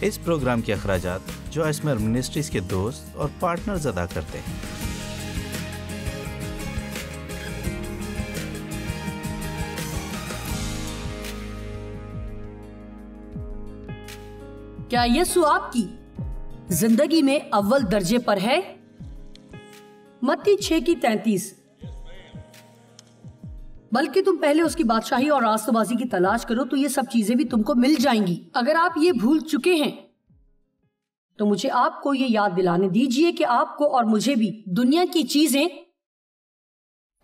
اس programme کے اخراجات جو اسمر منسٹریز کے دوست اور پارٹنرز ادا کرتے ہیں۔ کیا یسوع آپ کی زندگی میں اول درجے پر ہے؟ متی 6:33۔ بلکہ تم پہلے اس کی بادشاہی اور راست بازی کی تلاش کرو تو یہ سب چیزیں بھی تم کو مل جائیں گی۔ اگر آپ یہ بھول چکے ہیں تو مجھے آپ کو یہ یاد دلانے دیجئے کہ آپ کو اور مجھے بھی دنیا کی چیزیں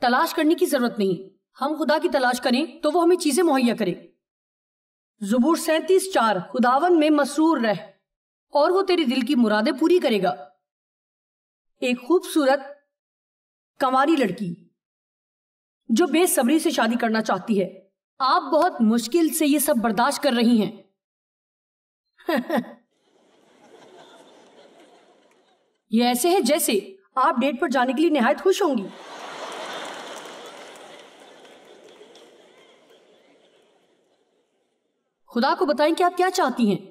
تلاش کرنے کی ضرورت نہیں۔ ہم خدا کی تلاش کریں تو وہ ہمیں چیزیں مہیا کرے۔ زبور 37:4، خداوند میں مسرور رہ اور وہ تیرے دل کی مرادیں پوری کرے گا۔ ایک خوبصورت کنواری لڑکی جو بے صبری سے شادی کرنا چاہتی ہے، آپ بہت مشکل سے یہ سب برداشت کر رہی ہیں۔ یہ ایسے ہے جیسے آپ ڈیٹ پر جانے کے لیے نہایت خوش ہوں گی۔ خدا کو بتائیں کہ آپ کیا چاہتی ہیں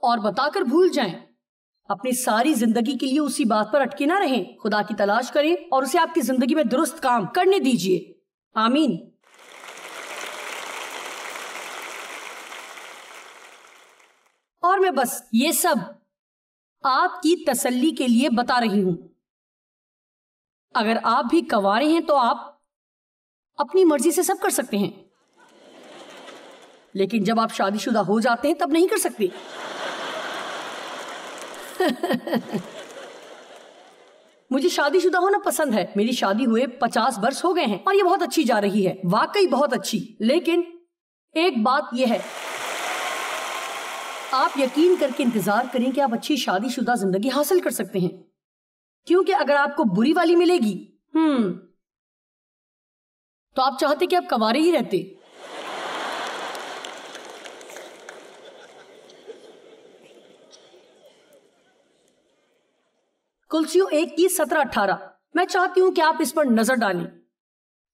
اور بتا کر بھول جائیں۔ اپنی ساری زندگی کے لیے اسی بات پر اٹکے نہ رہیں۔ خدا کی تلاش کریں اور اسے آپ کی زندگی میں درست کام کرنے دیجئے۔ آمین۔ اور میں بس یہ سب آپ کی تسلی کے لیے بتا رہی ہوں۔ اگر آپ بھی کنوارے ہیں تو آپ اپنی مرضی سے سب کر سکتے ہیں، لیکن جب آپ شادی شدہ ہو جاتے ہیں تب نہیں کر سکتے۔ مجھے شادی شدہ ہونا پسند ہے۔ میری شادی ہوئے 50 برس ہو گئے ہیں اور یہ بہت اچھی جا رہی ہے، واقعی بہت اچھی۔ لیکن ایک بات یہ ہے، آپ یقین کر کے انتظار کریں کہ آپ اچھی شادی شدہ زندگی حاصل کر سکتے ہیں، کیونکہ اگر آپ کو بری والی ملے گی تو آپ چاہتے کہ آپ کنوارے ہی رہتے۔ کلسیوں 1:17-18۔ میں چاہتی ہوں کہ آپ اس پر نظر ڈالیں،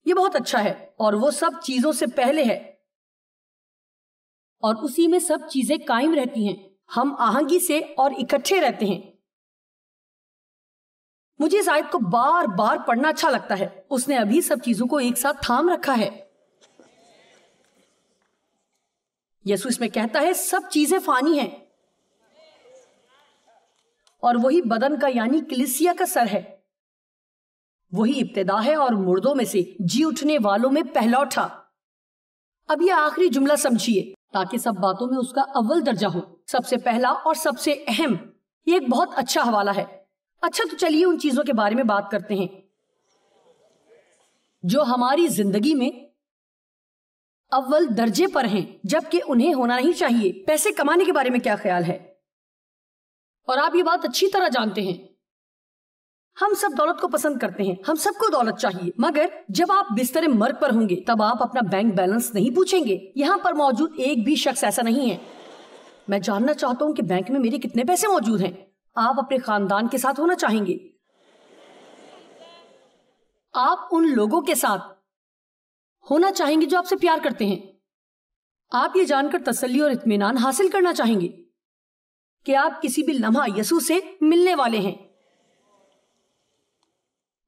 یہ بہت اچھا ہے اور وہ سب چیزوں سے پہلے ہے اور اسی میں سب چیزیں قائم رہتی ہیں۔ ہم آہنگی سے اور اکٹھے رہتے ہیں۔ مجھے اس آیت کو بار بار پڑھنا اچھا لگتا ہے۔ اس نے ابھی سب چیزوں کو ایک ساتھ تھام رکھا ہے۔ یسوع اس میں کہتا ہے سب چیزیں فانی ہیں اور وہی بدن کا یعنی کلیسیا کا سر ہے، وہی ابتدا ہے اور مردوں میں سے جی اٹھنے والوں میں پہلا اٹھا۔ اب یہ آخری جملہ سمجھیے تاکہ سب باتوں میں اس کا اول درجہ ہو، سب سے پہلا اور سب سے اہم۔ یہ ایک بہت اچھا حوالہ ہے۔ اچھا تو چلیے ان چیزوں کے بارے میں بات کرتے ہیں جو ہماری زندگی میں اول درجے پر ہیں جبکہ انہیں ہونا نہیں چاہیے۔ پیسے کمانے کے بارے میں کیا خیال ہے؟ اور آپ یہ بات اچھی طرح جانتے ہیں، ہم سب دولت کو پسند کرتے ہیں، ہم سب کو دولت چاہیے، مگر جب آپ بستر مرگ پر ہوں گے تب آپ اپنا بینک بیلنس نہیں پوچھیں گے۔ یہاں پر موجود ایک بھی شخص ایسا نہیں ہے۔ میں جاننا چاہتا ہوں کہ بینک میں میرے کتنے پیسے موجود ہیں۔ آپ اپنے خاندان کے ساتھ ہونا چاہیں گے، آپ ان لوگوں کے ساتھ ہونا چاہیں گے جو آپ سے پیار کرتے ہیں۔ آپ یہ جان کر تسلی اور اطمینان حاصل کرنا چاہیں گے کہ آپ کسی بھی لمحہ یسوع سے ملنے والے ہیں۔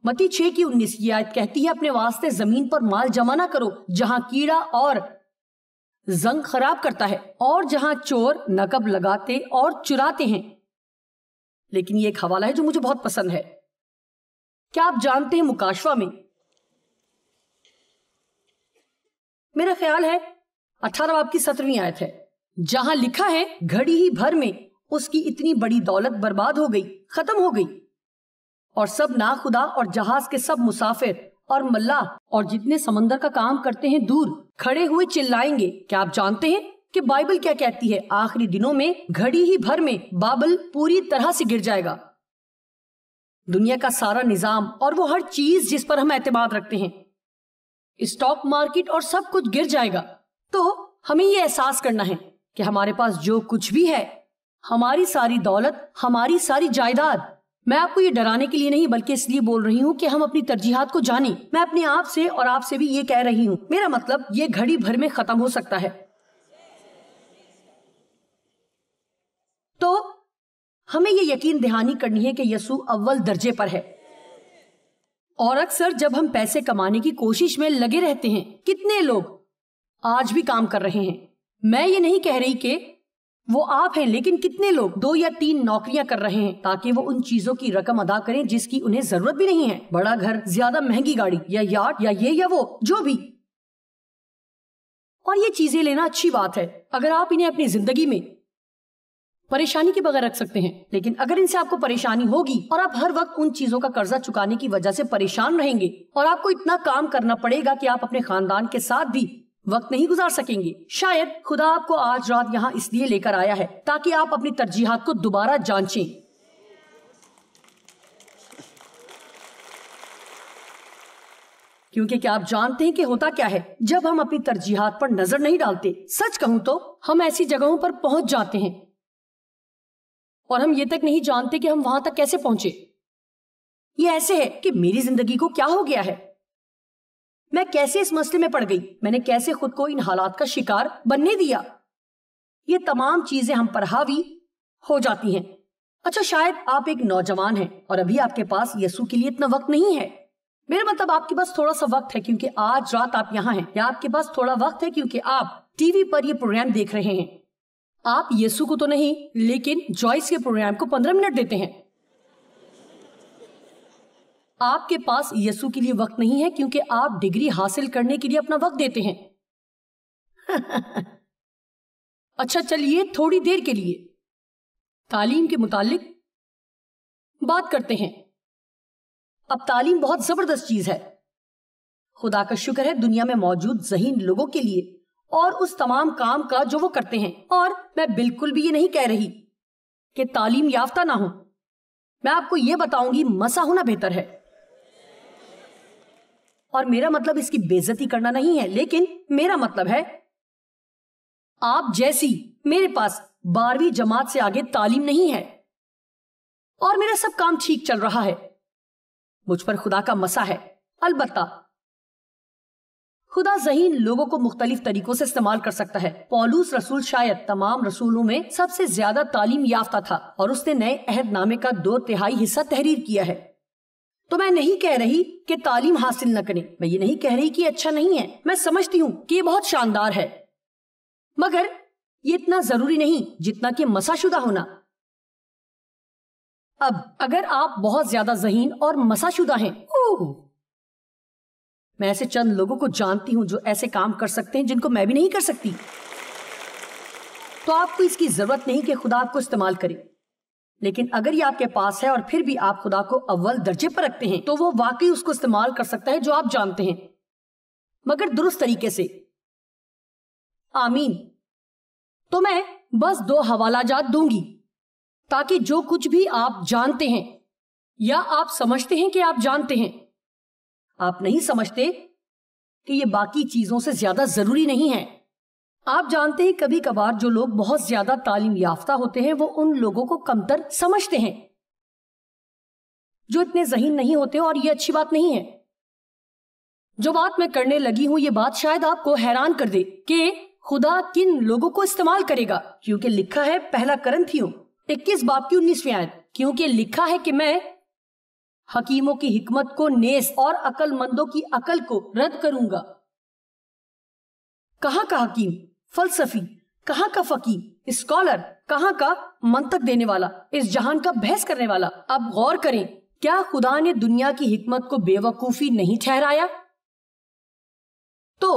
متی 6:19 یہ آیت کہتی ہے اپنے واسطے زمین پر مال جمع نہ کرو جہاں کیڑا اور زنگ خراب کرتا ہے اور جہاں چور نقب لگاتے اور چراتے ہیں۔ لیکن یہ ایک حوالہ ہے جو مجھے بہت پسند ہے۔ کیا آپ جانتے ہیں مکاشفہ میں میرا خیال ہے 18 باب کی 17ویں آیت ہے جہاں لکھا ہے گھڑی ہی بھر میں اس کی اتنی بڑی دولت برباد ہو گئی، ختم ہو گئی، اور سب ناخدا اور جہاز کے سب مسافر اور ملاح اور جتنے سمندر کا کام کرتے ہیں دور کھڑے ہوئے چلائیں گے۔ کیا آپ جانتے ہیں کہ بائبل کیا کہتی ہے؟ آخری دنوں میں گھڑی ہی بھر میں بابل پوری طرح سے گر جائے گا۔ دنیا کا سارا نظام اور وہ ہر چیز جس پر ہم اعتماد رکھتے ہیں، اسٹاک مارکیٹ اور سب کچھ گر جائے گا۔ تو ہمیں یہ احساس کرنا ہے کہ ہمارے پاس جو کچھ بھی ہے، ہماری ساری دولت، ہماری ساری جائیداد، میں آپ کو یہ ڈرانے کے لیے نہیں بلکہ اس لیے بول رہی ہوں کہ ہم اپنی ترجیحات کو جانیں۔ میں اپنے آپ سے اور آپ سے بھی یہ کہہ رہی ہوں، میرا مطلب یہ گھڑی بھر میں ختم ہو سکتا ہے۔ ہمیں یہ یقین دہانی کرنی ہے کہ یسوع اول درجے پر ہے. اور اکثر جب ہم پیسے کمانے کی کوشش میں لگے رہتے ہیں، کتنے لوگ آج بھی کام کر رہے ہیں. میں یہ نہیں کہہ رہی کہ وہ آپ ہیں، لیکن کتنے لوگ 2 یا 3 نوکریاں کر رہے ہیں تاکہ وہ ان چیزوں کی رقم ادا کریں جس کی انہیں ضرورت بھی نہیں ہے. بڑا گھر، زیادہ مہنگی گاڑی یا یاٹ یا یہ یا وہ جو بھی. اور یہ چیزیں لینا اچھی بات ہے اگر آپ انہیں اپنی زندگی میں پریشانی کے بغیر رکھ سکتے ہیں. لیکن اگر ان سے آپ کو پریشانی ہوگی اور آپ ہر وقت ان چیزوں کا قرضہ چکانے کی وجہ سے پریشان رہیں گے اور آپ کو اتنا کام کرنا پڑے گا کہ آپ اپنے خاندان کے ساتھ بھی وقت نہیں گزار سکیں گے. شاید خدا آپ کو آج رات یہاں اس لیے لے کر آیا ہے تاکہ آپ اپنی ترجیحات کو دوبارہ جانچیں. کیونکہ کیا آپ جانتے ہیں کہ ہوتا کیا ہے جب ہم اپنی ترجیحات پر نظر نہیں ڈالتے؟ سچ کہوں تو ہم ایسی جگہوں پر پہنچ جاتے ہیں اور ہم یہ تک نہیں جانتے کہ ہم وہاں تک کیسے پہنچے. یہ ایسے ہے کہ میری زندگی کو کیا ہو گیا ہے، میں کیسے اس مسئلے میں پڑ گئی، میں نے کیسے خود کو ان حالات کا شکار بننے دیا. یہ تمام چیزیں ہم پر حاوی ہو جاتی ہیں. اچھا، شاید آپ ایک نوجوان ہیں اور ابھی آپ کے پاس یسوع کے لیے اتنا وقت نہیں ہے. میرا مطلب آپ کے پاس تھوڑا سا وقت ہے کیونکہ آج رات آپ یہاں ہیں، یا آپ کے پاس تھوڑا وقت ہے کیونکہ آپ ٹی وی پر یہ پروگرام دیکھ رہے ہیں. آپ یسوع کو تو نہیں لیکن جوائس کے پروگرام کو 15 منٹ دیتے ہیں. آپ کے پاس یسوع کے لیے وقت نہیں ہے کیونکہ آپ ڈگری حاصل کرنے کے لیے اپنا وقت دیتے ہیں. اچھا چلیے تھوڑی دیر کے لیے تعلیم کے متعلق بات کرتے ہیں. اب تعلیم بہت زبردست چیز ہے. خدا کا شکر ہے دنیا میں موجود ذہین لوگوں کے لیے اور اس تمام کام کا جو وہ کرتے ہیں. اور میں بالکل بھی یہ نہیں کہہ رہی کہ تعلیم یافتہ نہ ہو. میں آپ کو یہ بتاؤں گی مسا ہونا بہتر ہے. اور میرا مطلب اس کی بے عزتی کرنا نہیں ہے، لیکن میرا مطلب ہے آپ جیسی میرے پاس 12ویں جماعت سے آگے تعلیم نہیں ہے اور میرا سب کام ٹھیک چل رہا ہے. مجھ پر خدا کا مسا ہے. البتہ خدا ذہین لوگوں کو مختلف طریقوں سے استعمال کر سکتا ہے. پولوس رسول شاید تمام رسولوں میں سب سے زیادہ تعلیم یافتہ تھا اور اس نے نئے عہد نامے کا 2/3 حصہ تحریر کیا ہے. تو میں نہیں کہہ رہی کہ تعلیم حاصل نہ کریں، میں یہ نہیں کہہ رہی کہ اچھا نہیں ہے. میں سمجھتی ہوں کہ یہ بہت شاندار ہے، مگر یہ اتنا ضروری نہیں جتنا کہ مسا شدہ ہونا. اب اگر آپ بہت زیادہ ذہین اور مسا شدہ ہیں، میں ایسے چند لوگوں کو جانتی ہوں جو ایسے کام کر سکتے ہیں جن کو میں بھی نہیں کر سکتی، تو آپ کو اس کی ضرورت نہیں کہ خدا آپ کو استعمال کرے. لیکن اگر یہ آپ کے پاس ہے اور پھر بھی آپ خدا کو اول درجے پر رکھتے ہیں تو وہ واقعی اس کو استعمال کر سکتا ہے جو آپ جانتے ہیں، مگر درست طریقے سے. آمین. تو میں بس 2 حوالہ جات دوں گی تاکہ جو کچھ بھی آپ جانتے ہیں یا آپ سمجھتے ہیں کہ آپ جانتے ہیں، آپ نہیں سمجھتے کہ یہ باقی چیزوں سے زیادہ ضروری نہیں ہے. آپ جانتے ہیں کبھی کبھار جو لوگ بہت زیادہ تعلیم یافتہ ہوتے ہیں وہ ان لوگوں کو کمتر سمجھتے ہیں جو اتنے ذہین نہیں ہوتے، اور یہ اچھی بات نہیں ہے. جو بات میں کرنے لگی ہوں یہ بات شاید آپ کو حیران کر دے کہ خدا کن لوگوں کو استعمال کرے گا، کیونکہ لکھا ہے پہلا کرنتھیوں 21 باب کی 19ویں آیت، کیونکہ لکھا ہے کہ میں حکیموں کی حکمت کو نیز اور عقل مندوں کی عقل کو رد کروں گا. کہاں کا حکیم، فلسفی، کہاں کا فقیہ، اسکالر، کہاں کا منطق دینے والا، اس جہان کا بحث کرنے والا. اب غور کریں، کیا خدا نے دنیا کی حکمت کو بے وقوفی نہیں ٹھہرایا؟ تو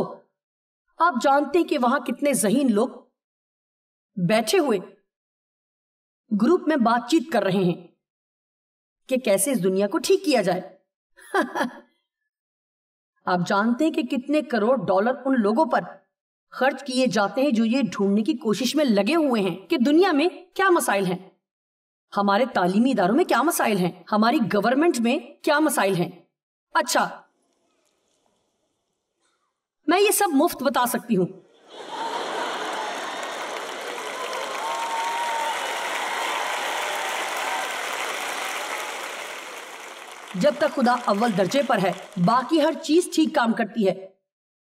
آپ جانتے ہیں کہ وہاں کتنے ذہین لوگ بیٹھے ہوئے گروپ میں بات چیت کر رہے ہیں کہ کیسے اس دنیا کو ٹھیک کیا جائے. آپ جانتے ہیں کہ کتنے کروڑ ڈالر ان لوگوں پر خرچ کیے جاتے ہیں جو یہ ڈھونڈنے کی کوشش میں لگے ہوئے ہیں کہ دنیا میں کیا مسائل ہیں، ہمارے تعلیمی اداروں میں کیا مسائل ہیں، ہماری گورنمنٹ میں کیا مسائل ہیں. اچھا، میں یہ سب مفت بتا سکتی ہوں. جب تک خدا اول درجے پر ہے باقی ہر چیز ٹھیک کام کرتی ہے.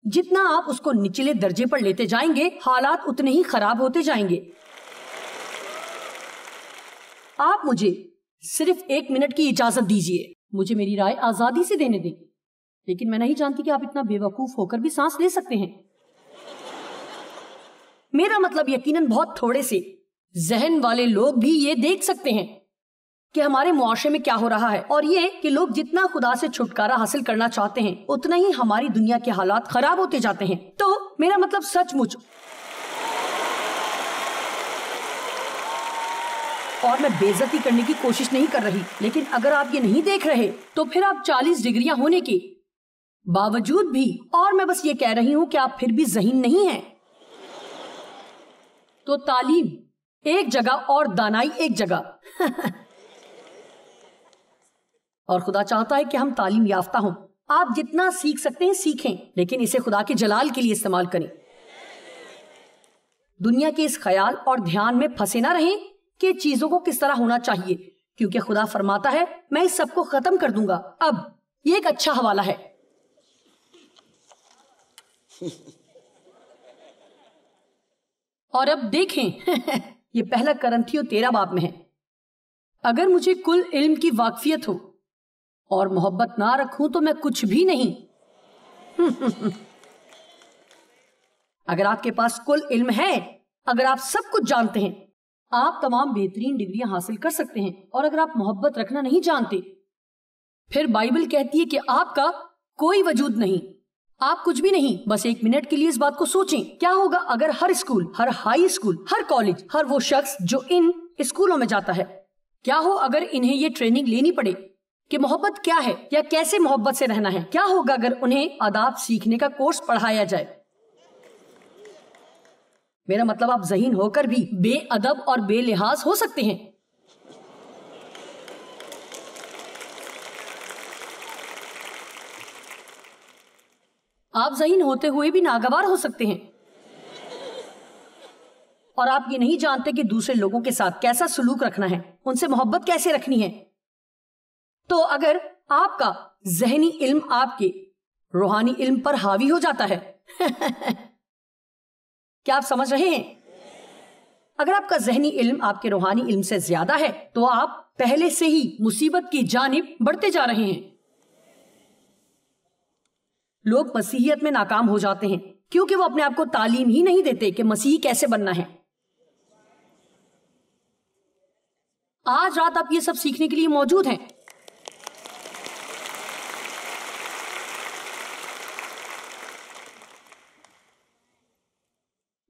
جتنا آپ اس کو نچلے درجے پر لیتے جائیں گے حالات اتنے ہی خراب ہوتے جائیں گے. آپ مجھے صرف 1 منٹ کی اجازت دیجیے. مجھے میری رائے آزادی سے دینے دیں. لیکن میں نہیں جانتی کہ آپ اتنا بے وقوف ہو کر بھی سانس لے سکتے ہیں. میرا مطلب یقیناً بہت تھوڑے سے ذہن والے لوگ بھی یہ دیکھ سکتے ہیں کہ ہمارے معاشرے میں کیا ہو رہا ہے، اور یہ کہ لوگ جتنا خدا سے چھٹکارا حاصل کرنا چاہتے ہیں اتنا ہی ہماری دنیا کے حالات خراب ہوتے جاتے ہیں. تو میرا مطلب سچ مچ، اور میں بے عزتی کرنے کی کوشش نہیں کر رہی، لیکن اگر آپ یہ نہیں دیکھ رہے تو پھر آپ 40 ڈگریاں ہونے کے باوجود بھی، اور میں بس یہ کہہ رہی ہوں کہ آپ پھر بھی ذہین نہیں ہیں. تو تعلیم ایک جگہ اور دانائی ایک جگہ. اور خدا چاہتا ہے کہ ہم تعلیم یافتہ ہوں. آپ جتنا سیکھ سکتے ہیں سیکھیں، لیکن اسے خدا کے جلال کے لیے استعمال کریں. دنیا کے اس خیال اور دھیان میں پھنسے نہ رہیں کہ چیزوں کو کس طرح ہونا چاہیے، کیونکہ خدا فرماتا ہے میں اس سب کو ختم کر دوں گا. اب یہ ایک اچھا حوالہ ہے. اور اب دیکھیں یہ پہلا کرنتھیوں 13 باب میں ہے. اگر مجھے کل علم کی واقفیت ہو اور محبت نہ رکھوں تو میں کچھ بھی نہیں. اگر آپ کے پاس کل علم ہے، اگر آپ سب کچھ جانتے ہیں، آپ تمام بہترین ڈگریاں حاصل کر سکتے ہیں، اور اگر آپ محبت رکھنا نہیں جانتے، پھر بائبل کہتی ہے کہ آپ کا کوئی وجود نہیں، آپ کچھ بھی نہیں. بس 1 منٹ کے لیے اس بات کو سوچیں. کیا ہوگا اگر ہر اسکول، ہر ہائی اسکول، ہر کالج، ہر وہ شخص جو ان اسکولوں میں جاتا ہے، کیا ہو اگر انہیں یہ ٹریننگ لینی پڑے کہ محبت کیا ہے یا کیسے محبت سے رہنا ہے؟ کیا ہوگا اگر انہیں آداب سیکھنے کا کورس پڑھایا جائے؟ میرا مطلب آپ ذہین ہو کر بھی بے ادب اور بے لحاظ ہو سکتے ہیں. آپ ذہین ہوتے ہوئے بھی ناگوار ہو سکتے ہیں، اور آپ یہ نہیں جانتے کہ دوسرے لوگوں کے ساتھ کیسا سلوک رکھنا ہے، ان سے محبت کیسے رکھنی ہے. تو اگر آپ کا ذہنی علم آپ کے روحانی علم پر حاوی ہو جاتا ہے کیا آپ سمجھ رہے ہیں؟ اگر آپ کا ذہنی علم آپ کے روحانی علم سے زیادہ ہے تو آپ پہلے سے ہی مصیبت کی جانب بڑھتے جا رہے ہیں. لوگ مسیحیت میں ناکام ہو جاتے ہیں کیونکہ وہ اپنے آپ کو تعلیم ہی نہیں دیتے کہ مسیحی کیسے بننا ہے. آج رات آپ یہ سب سیکھنے کے لیے موجود ہیں.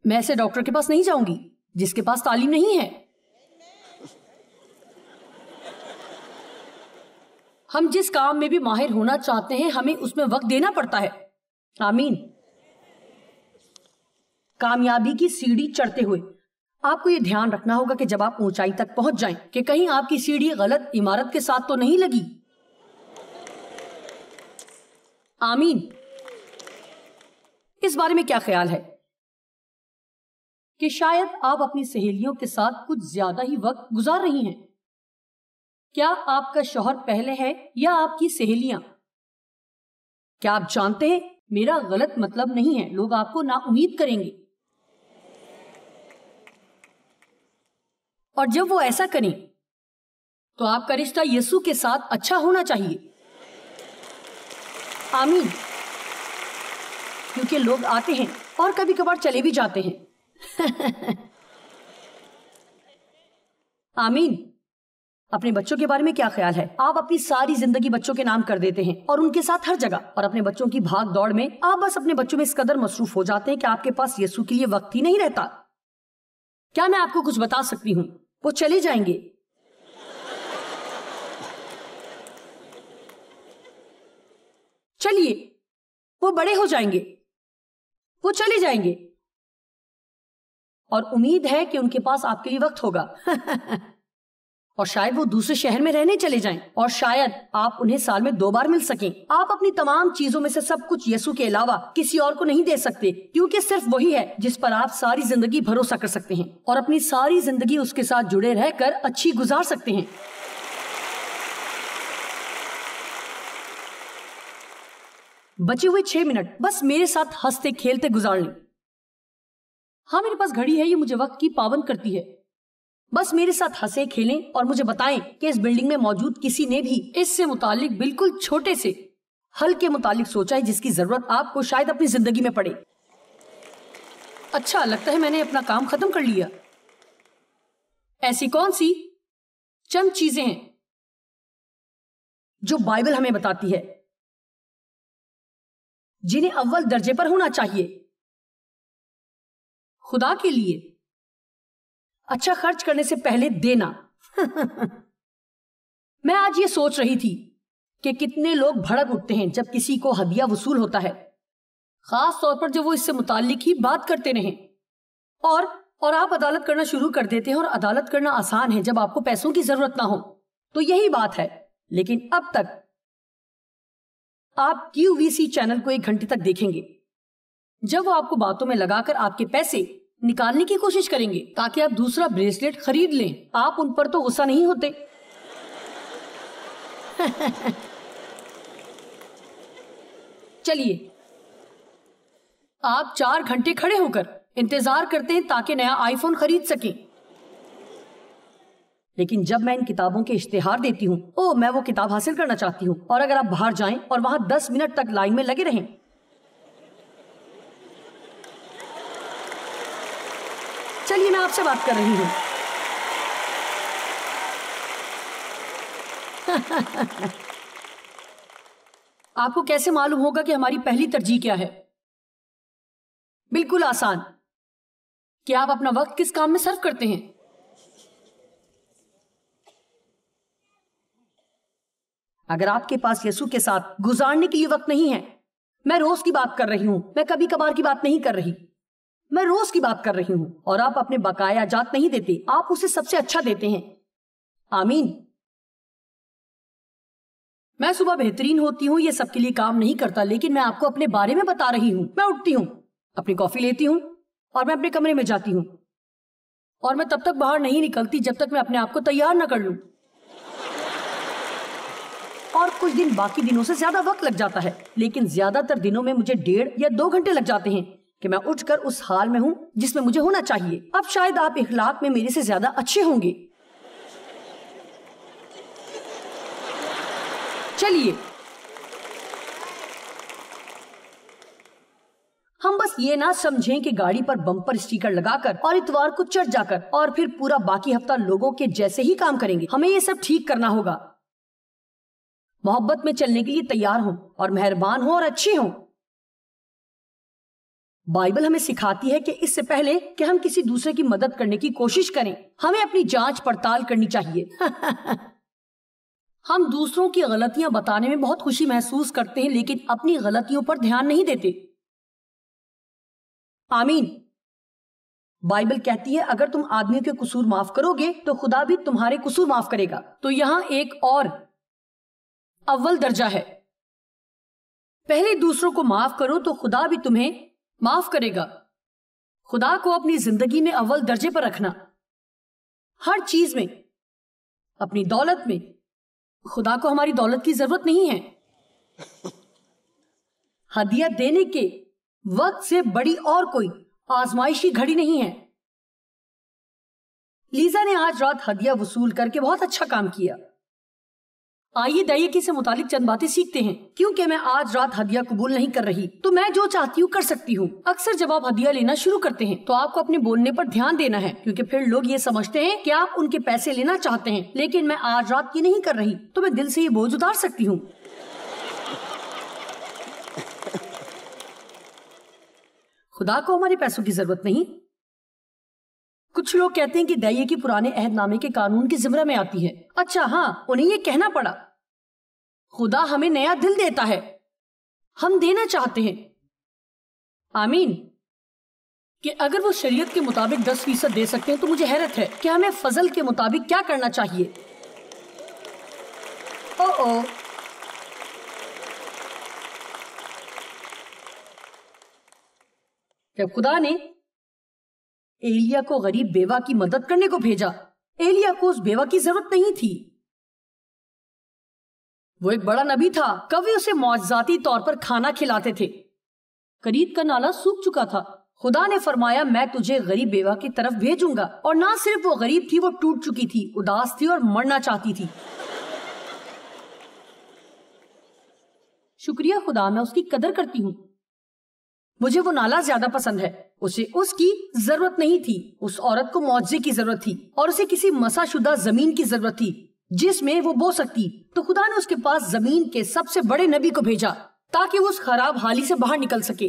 میں ایسے ڈاکٹر کے پاس نہیں جاؤں گی جس کے پاس تعلیم نہیں ہے. ہم جس کام میں بھی ماہر ہونا چاہتے ہیں ہمیں اس میں وقت دینا پڑتا ہے. آمین. کامیابی کی سیڑھی چڑھتے ہوئے آپ کو یہ دھیان رکھنا ہوگا کہ جب آپ اونچائی تک پہنچ جائیں کہ کہیں آپ کی سیڑھی غلط عمارت کے ساتھ تو نہیں لگی. آمین. اس بارے میں کیا خیال ہے کہ شاید آپ اپنی سہیلیوں کے ساتھ کچھ زیادہ ہی وقت گزار رہی ہیں؟ کیا آپ کا شوہر پہلے ہے یا آپ کی سہیلیاں؟ کیا آپ جانتے ہیں میرا غلط مطلب نہیں ہے، لوگ آپ کو نا امید کریں گے، اور جب وہ ایسا کریں تو آپ کا رشتہ یسوع کے ساتھ اچھا ہونا چاہیے. آمین. کیونکہ لوگ آتے ہیں اور کبھی کبھار چلے بھی جاتے ہیں. آمین. اپنے بچوں کے بارے میں کیا خیال ہے؟ آپ اپنی ساری زندگی بچوں کے نام کر دیتے ہیں اور ان کے ساتھ ہر جگہ، اور اپنے بچوں کی بھاگ دوڑ میں آپ بس اپنے بچوں میں اس قدر مصروف ہو جاتے ہیں کہ آپ کے پاس یسوع کے لیے وقت ہی نہیں رہتا. کیا میں آپ کو کچھ بتا سکتی ہوں؟ وہ چلے جائیں گے. چلیے، وہ بڑے ہو جائیں گے، وہ چلے جائیں گے، اور امید ہے کہ ان کے پاس آپ کے لیے وقت ہوگا. اور شاید وہ دوسرے شہر میں رہنے چلے جائیں، اور شاید آپ انہیں سال میں 2 بار مل سکیں. آپ اپنی تمام چیزوں میں سے سب کچھ یسوع کے علاوہ کسی اور کو نہیں دے سکتے، کیونکہ صرف وہی ہے جس پر آپ ساری زندگی بھروسہ کر سکتے ہیں اور اپنی ساری زندگی اس کے ساتھ جڑے رہ کر اچھی گزار سکتے ہیں. بچے ہوئے 6 منٹ بس میرے ساتھ ہنستے کھیلتے گزار لیں. ہاں، میرے پاس گھڑی ہے، یہ مجھے وقت کی پابند کرتی ہے. بس میرے ساتھ ہنسے کھیلیں اور مجھے بتائیں کہ اس بلڈنگ میں موجود کسی نے بھی اس سے متعلق بالکل چھوٹے سے حل کے متعلق سوچا ہے جس کی ضرورت آپ کو شاید اپنی زندگی میں پڑے۔ اچھا، لگتا ہے میں نے اپنا کام ختم کر لیا۔ ایسی کون سی چند چیزیں ہیں جو بائبل ہمیں بتاتی ہے جنہیں اول درجے پر ہونا چاہیے خدا کے لیے؟ اچھا، خرچ کرنے سے پہلے دینا۔ میں آج یہ سوچ رہی تھی کہ کتنے لوگ بھڑک اٹھتے ہیں جب کسی کو ہدیہ وصول ہوتا ہے، خاص طور پر جب وہ اس سے متعلق ہی بات کرتے رہیں، اور آپ عدالت کرنا شروع کر دیتے ہیں۔ اور عدالت کرنا آسان ہے جب آپ کو پیسوں کی ضرورت نہ ہو، تو یہی بات ہے۔ لیکن اب تک آپ QVC چینل کو 1 گھنٹے تک دیکھیں گے جب وہ آپ کو باتوں میں لگا کر آپ کے پیسے نکالنے کی کوشش کریں گے تاکہ آپ دوسرا بریسلیٹ خرید لیں۔ آپ ان پر تو غصہ نہیں ہوتے؟ چلیے، آپ 4 گھنٹے کھڑے ہو کر انتظار کرتے ہیں تاکہ نیا آئی فون خرید سکیں، لیکن جب میں ان کتابوں کے اشتہار دیتی ہوں، میں وہ کتاب حاصل کرنا چاہتی ہوں، اور اگر آپ باہر جائیں اور وہاں 10 منٹ تک لائن میں لگے رہیں، چلیے میں آپ سے بات کر رہی ہوں۔ آپ کو کیسے معلوم ہوگا کہ ہماری پہلی ترجیح کیا ہے؟ بالکل آسان، کہ آپ اپنا وقت کس کام میں صرف کرتے ہیں۔ اگر آپ کے پاس یسوع کے ساتھ گزارنے کے لیے وقت نہیں ہے، میں روز کی بات کر رہی ہوں، میں کبھی کبھار کی بات نہیں کر رہی، میں روز کی بات کر رہی ہوں، اور آپ اپنے بقایا جات نہیں دیتے، آپ اسے سب سے اچھا دیتے ہیں۔ آمین۔ میں صبح بہترین ہوتی ہوں، یہ سب کے لیے کام نہیں کرتا، لیکن میں آپ کو اپنے بارے میں بتا رہی ہوں۔ میں اٹھتی ہوں، اپنی کافی لیتی ہوں، اور میں اپنے کمرے میں جاتی ہوں، اور میں تب تک باہر نہیں نکلتی جب تک میں اپنے آپ کو تیار نہ کر لوں، اور کچھ دن باقی دنوں سے زیادہ وقت لگ جاتا ہے، لیکن زیادہ تر دنوں میں مجھے 1.5 یا 2 گھنٹے لگ جاتے ہیں کہ میں اٹھ کر اس حال میں ہوں جس میں مجھے ہونا چاہیے۔ اب شاید آپ اخلاق میں میرے سے زیادہ اچھے ہوں گے۔ چلیے، ہم بس یہ نہ سمجھیں کہ گاڑی پر بمپر اسٹیکر لگا کر اور اتوار کو چرچ جا کر اور پھر پورا باقی ہفتہ لوگوں کے جیسے ہی کام کریں گے۔ ہمیں یہ سب ٹھیک کرنا ہوگا، محبت میں چلنے کے لیے تیار ہوں، اور مہربان ہوں اور اچھے ہوں۔ بائبل ہمیں سکھاتی ہے کہ اس سے پہلے کہ ہم کسی دوسرے کی مدد کرنے کی کوشش کریں، ہمیں اپنی جانچ پڑتال کرنی چاہیے۔ ہم دوسروں کی غلطیاں بتانے میں بہت خوشی محسوس کرتے ہیں، لیکن اپنی غلطیوں پر دھیان نہیں دیتے۔ آمین۔ بائبل کہتی ہے اگر تم آدمیوں کے قصور معاف کرو گے تو خدا بھی تمہارے قصور معاف کرے گا۔ تو یہاں ایک اور اول درجہ ہے، پہلے دوسروں کو معاف کرو تو خدا بھی تمہیں معاف کرے گا۔ خدا کو اپنی زندگی میں اول درجے پر رکھنا، ہر چیز میں، اپنی دولت میں۔ خدا کو ہماری دولت کی ضرورت نہیں ہے۔ ہدیہ دینے کے وقت سے بڑی اور کوئی آزمائشی گھڑی نہیں ہے۔ لیزا نے آج رات ہدیہ وصول کر کے بہت اچھا کام کیا۔ آئیے دائیکی سے متعلق چند باتیں سیکھتے ہیں۔ کیونکہ میں آج رات ہدیہ قبول نہیں کر رہی تو میں جو چاہتی ہوں کر سکتی ہوں۔ اکثر جب آپ ہدیہ لینا شروع کرتے ہیں تو آپ کو اپنے بولنے پر دھیان دینا ہے، کیونکہ پھر لوگ یہ سمجھتے ہیں کہ آپ ان کے پیسے لینا چاہتے ہیں۔ لیکن میں آج رات یہ نہیں کر رہی تو میں دل سے یہ بوجھ اتار سکتی ہوں۔ خدا کو ہمارے پیسوں کی ضرورت نہیں۔ کچھ لوگ کہتے ہیں کہ دائیے کی پرانے عہد نامے کے قانون کی زمرہ میں آتی ہے۔ اچھا ہاں، انہیں یہ کہنا پڑا۔ خدا ہمیں نیا دل دیتا ہے، ہم دینا چاہتے ہیں۔ آمین۔ کہ اگر وہ شریعت کے مطابق 10% دے سکتے ہیں تو مجھے حیرت ہے کہ ہمیں فضل کے مطابق کیا کرنا چاہیے۔ جب خدا نے ایلیا کو غریب بیوہ کی مدد کرنے کو بھیجا، ایلیا کو اس بیوہ کی ضرورت نہیں تھی۔ وہ ایک بڑا نبی تھا، کوی اسے معجزاتی طور پر کھانا کھلاتے تھے۔ کرید کا نالا سوکھ چکا تھا، خدا نے فرمایا میں تجھے غریب بیوہ کی طرف بھیجوں گا، اور نہ صرف وہ غریب تھی، وہ ٹوٹ چکی تھی، اداس تھی اور مرنا چاہتی تھی۔ شکریہ خدا، میں اس کی قدر کرتی ہوں۔ مجھے وہ نالا زیادہ پسند ہے۔ اسے اس کی ضرورت نہیں تھی، اس عورت کو معجزے کی ضرورت تھی، اور اسے کسی مسا شدہ زمین کی ضرورت تھی جس میں وہ بو سکتی۔ تو خدا نے اس کے پاس زمین کے سب سے بڑے نبی کو بھیجا تاکہ وہ اس خراب حالی سے باہر نکل سکے۔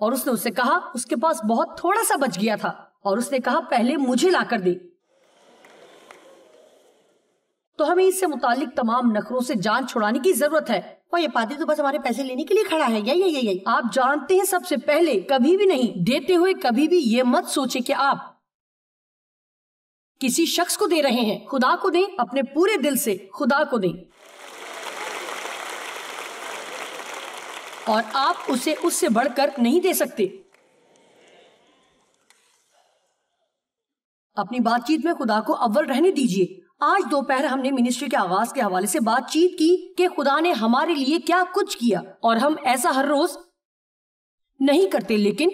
اور اس نے اسے کہا، اس کے پاس بہت تھوڑا سا بچ گیا تھا، اور اس نے کہا پہلے مجھے لا کر دے۔ تو ہمیں اس سے متعلق تمام نخروں سے جان چھڑانے کی ضرورت ہے۔ اور یہ پادری تو بس ہمارے پیسے لینے کے لیے کھڑا ہے، یہ آپ جانتے ہیں سب سے پہلے کبھی بھی نہیں دیتے ہوئے کبھی بھی یہ مت سوچے کہ آپ کسی شخص کو دے رہے ہیں۔ خدا کو دیں، اپنے پورے دل سے خدا کو دیں، اور آپ اسے اس سے بڑھ کر نہیں دے سکتے۔ اپنی بات چیت میں خدا کو اول رہنے دیجئے۔ آج دوپہر ہم نے منسٹری کے آغاز کے حوالے سے بات چیت کی کہ خدا نے ہمارے لیے کیا کچھ کیا، اور ہم ایسا ہر روز نہیں کرتے، لیکن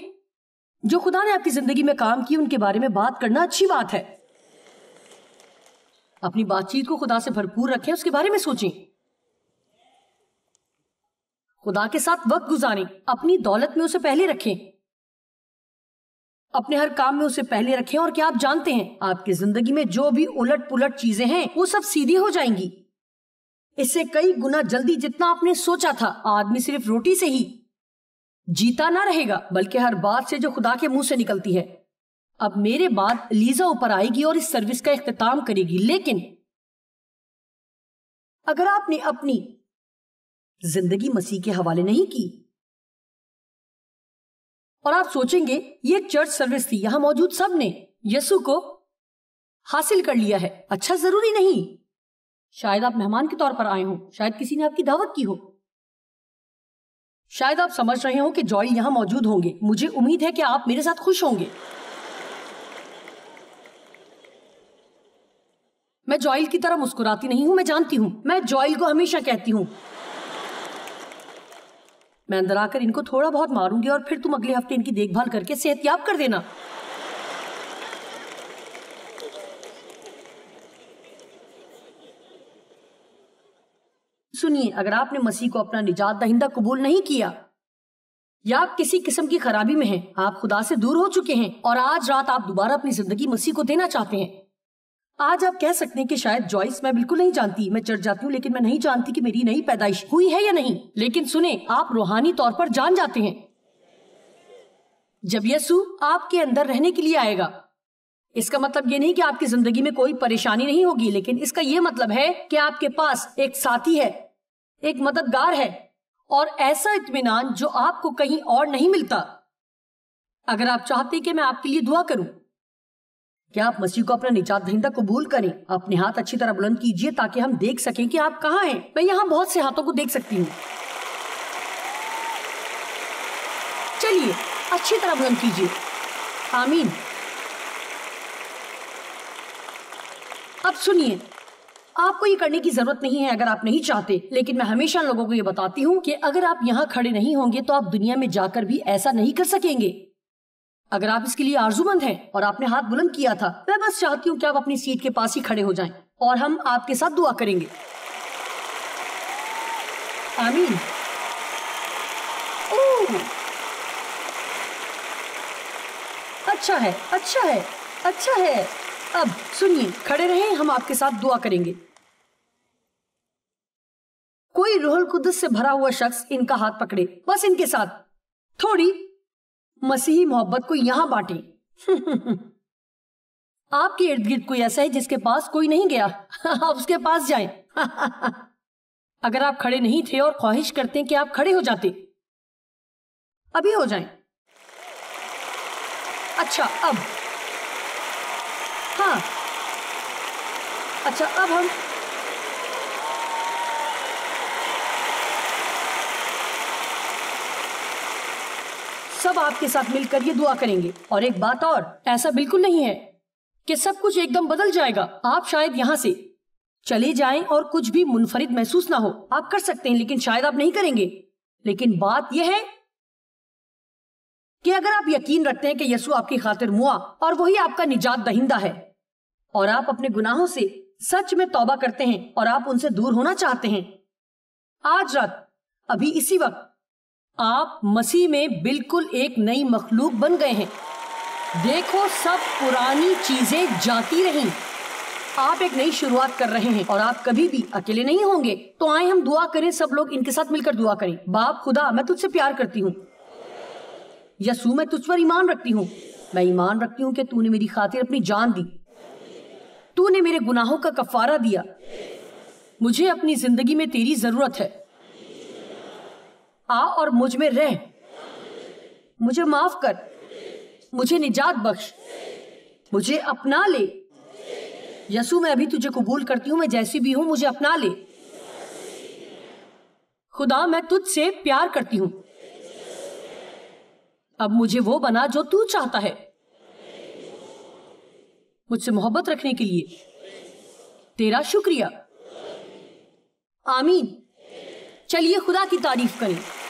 جو خدا نے آپ کی زندگی میں کام کی ان کے بارے میں بات کرنا اچھی بات ہے۔ اپنی بات چیت کو خدا سے بھرپور رکھیں، اس کے بارے میں سوچیں، خدا کے ساتھ وقت گزاریں، اپنی دولت میں اسے پہلے رکھیں، اپنے ہر کام میں اسے پہلے رکھیں۔ اور کیا آپ جانتے ہیں آپ کی زندگی میں جو بھی الٹ پلٹ چیزیں ہیں وہ سب سیدھی ہو جائیں گی، اس سے کئی گنا جلدی جتنا آپ نے سوچا تھا۔ آدمی صرف روٹی سے ہی جیتا نہ رہے گا بلکہ ہر بات سے جو خدا کے منہ سے نکلتی ہے۔ اب میرے بعد لیزا اوپر آئے گی اور اس سروس کا اختتام کرے گی، لیکن اگر آپ نے اپنی زندگی مسیح کے حوالے نہیں کی اور آپ سوچیں گے یہ ایک چرچ سروس تھی، یہاں موجود سب نے یسوع کو حاصل کر لیا ہے، اچھا ضروری نہیں، شاید آپ مہمان کے طور پر آئے ہوں، شاید کسی نے آپ کی دعوت کی ہو، شاید آپ سمجھ رہے ہوں کہ جوائل یہاں موجود ہوں گے، مجھے امید ہے کہ آپ میرے ساتھ خوش ہوں گے۔ میں جوائل کی طرح مسکراتی نہیں ہوں، میں جانتی ہوں، میں جوائل کو ہمیشہ کہتی ہوں میں اندر آ کر ان کو تھوڑا بہت ماروں گی اور پھر تم اگلے ہفتے ان کی دیکھ بھال کر کے صحت یاب کر دینا۔ سنیے، اگر آپ نے مسیح کو اپنا نجات دہندہ قبول نہیں کیا یا آپ کسی قسم کی خرابی میں ہیں، آپ خدا سے دور ہو چکے ہیں اور آج رات آپ دوبارہ اپنی زندگی مسیح کو دینا چاہتے ہیں، آج آپ کہہ سکتے ہیں کہ شاید جوائس میں بالکل نہیں جانتی، میں چرچ جاتی ہوں لیکن میں نہیں جانتی کہ میری نئی پیدائش ہوئی ہے یا نہیں، لیکن سنیں، آپ روحانی طور پر جان جاتے ہیں جب یسوع آپ کے اندر رہنے کے لیے آئے گا۔ اس کا مطلب یہ نہیں کہ آپ کی زندگی میں کوئی پریشانی نہیں ہوگی، لیکن اس کا یہ مطلب ہے کہ آپ کے پاس ایک ساتھی ہے، ایک مددگار ہے، اور ایسا اطمینان جو آپ کو کہیں اور نہیں ملتا۔ اگر آپ چاہتے کہ میں آپ کے لیے دعا کروں، کیا آپ مسیح کو اپنا نجات دہندہ قبول کریں؟ اپنے ہاتھ اچھی طرح بلند کیجئے تاکہ ہم دیکھ سکیں کہ آپ کہاں ہیں۔ میں یہاں بہت سے ہاتھوں کو دیکھ سکتی ہوں، چلیے اچھی طرح بلند کیجئے، آمین۔ اب سنیے، آپ کو یہ کرنے کی ضرورت نہیں ہے اگر آپ نہیں چاہتے، لیکن میں ہمیشہ لوگوں کو یہ بتاتی ہوں کہ اگر آپ یہاں کھڑے نہیں ہوں گے تو آپ دنیا میں جا کر بھی ایسا نہیں کر سکیں گے۔ اگر آپ اس کے لیے آرزو مند ہیں اور آپ نے ہاتھ بلند کیا تھا، میں بس چاہتی ہوں کہ آپ اپنی سیٹ کے پاس ہی کھڑے ہو جائیں اور ہم آپ کے ساتھ دعا کریں گے، آمین۔ اچھا ہے، اچھا ہے، اچھا ہے۔ اب سنیے، کھڑے رہیں، ہم آپ کے ساتھ دعا کریں گے۔ کوئی روح القدس سے بھرا ہوا شخص ان کا ہاتھ پکڑے، بس ان کے ساتھ تھوڑی مسیحی محبت کو یہاں بانٹیں۔ آپ کے ارد گرد کوئی ایسا ہے جس کے پاس کوئی نہیں گیا، آپ اس کے پاس جائیں۔ اگر آپ کھڑے نہیں تھے اور خواہش کرتے ہیں کہ آپ کھڑے ہو جاتے، ابھی ہو جائیں۔ اچھا، اب ہاں، اچھا، اب ہم سب آپ کے ساتھ مل کر یہ دعا کریں گے۔ اور ایک بات اور، ایسا بالکل نہیں ہے کہ سب کچھ ایک دم بدل جائے گا۔ آپ شاید یہاں سے چلے جائیں اور کچھ بھی منفرد محسوس نہ ہو، آپ کر سکتے ہیں لیکن شاید آپ نہیں کریں گے۔ لیکن بات یہ ہے کہ اگر آپ یقین رکھتے ہیں کہ یسوع آپ کی خاطر موا اور وہی آپ کا نجات دہندہ ہے، اور آپ اپنے گناہوں سے سچ میں توبہ کرتے ہیں اور آپ ان سے دور ہونا چاہتے ہیں، آج رات ابھی اسی وقت آپ مسیح میں بالکل ایک نئی مخلوق بن گئے ہیں۔ دیکھو، سب پرانی چیزیں جاتی رہیں، آپ ایک نئی شروعات کر رہے ہیں اور آپ کبھی بھی اکیلے نہیں ہوں گے۔ تو آئیں ہم دعا کریں، سب لوگ ان کے ساتھ مل کر دعا کریں۔ باپ خدا، میں تجھ سے پیار کرتی ہوں۔ یسوع، میں تجھ پر ایمان رکھتی ہوں۔ میں ایمان رکھتی ہوں کہ تو نے میری خاطر اپنی جان دی، تو نے میرے گناہوں کا کفارہ دیا۔ مجھے اپنی زندگی میں تیری ضرورت ہے، آ اور مجھ میں رہ، مجھے معاف کر، مجھے نجات بخش، مجھے اپنا لے۔ یسوع، میں ابھی تجھے قبول کرتی ہوں، میں جیسی بھی ہوں مجھے اپنا لے۔ خدا، میں تجھ سے پیار کرتی ہوں، اب مجھے وہ بنا جو تو چاہتا ہے۔ مجھ سے محبت رکھنے کے لیے تیرا شکریہ، آمین۔ چلیے خدا کی تعریف کریں۔